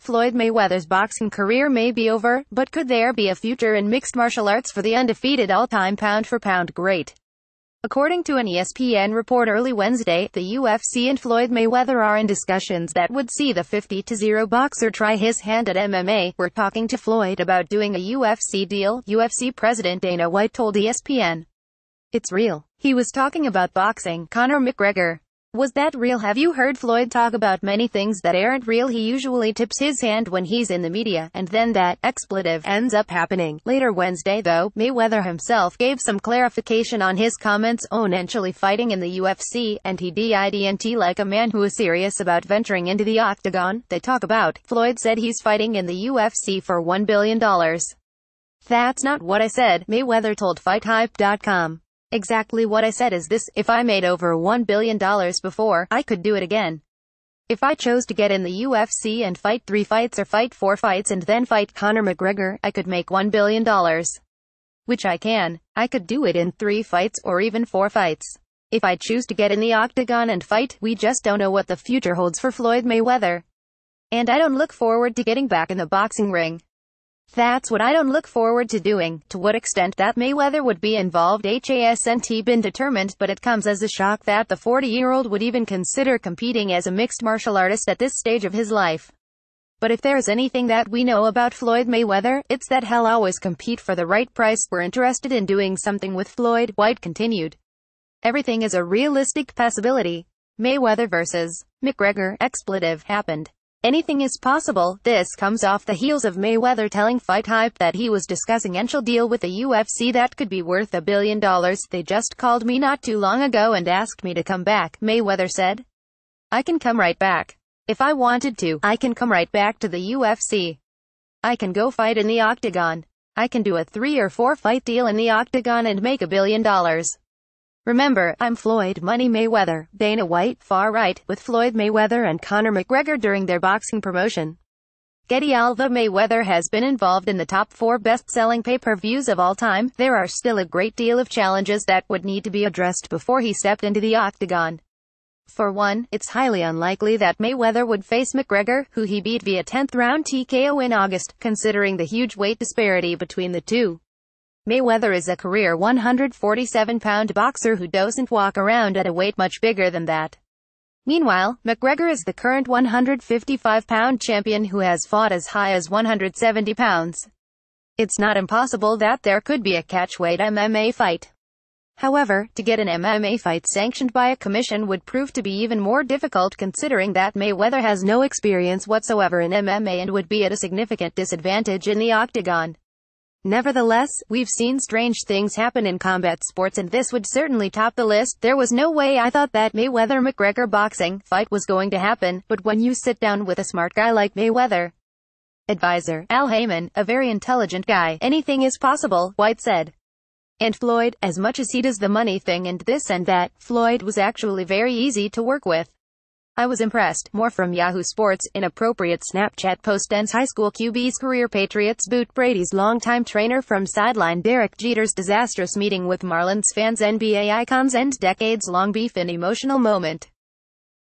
Floyd Mayweather's boxing career may be over, but could there be a future in mixed martial arts for the undefeated all-time pound-for-pound great? According to an ESPN report early Wednesday, the UFC and Floyd Mayweather are in discussions that would see the 50-0 boxer try his hand at MMA. "We're talking to Floyd about doing a UFC deal," UFC President Dana White told ESPN. "It's real. He was talking about boxing." Conor McGregor. "Was that real? Have you heard Floyd talk about many things that aren't real? He usually tips his hand when he's in the media, and then that expletive ends up happening." Later Wednesday though, Mayweather himself gave some clarification on his comments on eventually fighting in the UFC, and he didn't like a man who is serious about venturing into the octagon. They talk about. Floyd said he's fighting in the UFC for $1 billion. "That's not what I said," Mayweather told FightHype.com. "Exactly what I said is this: if I made over $1 billion before, I could do it again. If I chose to get in the UFC and fight 3 fights or fight 4 fights and then fight Conor McGregor, I could make $1 billion. Which I can. I could do it in 3 fights or even 4 fights. If I choose to get in the octagon and fight, we just don't know what the future holds for Floyd Mayweather. And I don't look forward to getting back in the boxing ring. That's what I don't look forward to doing." To what extent that Mayweather would be involved hasn't been determined, but it comes as a shock that the 40-year-old would even consider competing as a mixed martial artist at this stage of his life. But if there's anything that we know about Floyd Mayweather, it's that he'll always compete for the right price. "We're interested in doing something with Floyd," White continued. "Everything is a realistic possibility." Mayweather vs. McGregor expletive happened. Anything is possible. This comes off the heels of Mayweather telling Fight Hype that he was discussing an deal with the UFC that could be worth $1 billion. "They just called me not too long ago and asked me to come back," Mayweather said. "I can come right back. If I wanted to, I can come right back to the UFC. I can go fight in the octagon. I can do a 3 or 4 fight deal in the octagon and make $1 billion. Remember, I'm Floyd Money Mayweather." Dana White, far right, with Floyd Mayweather and Conor McGregor during their boxing promotion. Getty. Although Mayweather has been involved in the top 4 best-selling pay-per-views of all time, there are still a great deal of challenges that would need to be addressed before he stepped into the octagon. For one, it's highly unlikely that Mayweather would face McGregor, who he beat via 10th-round TKO in August, considering the huge weight disparity between the two. Mayweather is a career 147-pound boxer who doesn't walk around at a weight much bigger than that. Meanwhile, McGregor is the current 155-pound champion who has fought as high as 170 pounds. It's not impossible that there could be a catchweight MMA fight. However, to get an MMA fight sanctioned by a commission would prove to be even more difficult, considering that Mayweather has no experience whatsoever in MMA and would be at a significant disadvantage in the octagon. Nevertheless, we've seen strange things happen in combat sports, and this would certainly top the list. "There was no way I thought that Mayweather-McGregor boxing fight was going to happen, but when you sit down with a smart guy like Mayweather advisor Al Heyman, a very intelligent guy, anything is possible," White said. And Floyd, as much as he does the money thing and this and that, Floyd was actually very easy to work with. "I was impressed." More from Yahoo Sports. Inappropriate Snapchat post ends high school QB's career. Patriots boot Brady's longtime trainer from sideline. Derek Jeter's disastrous meeting with Marlins fans. NBA icons end decades-long beef in emotional moment.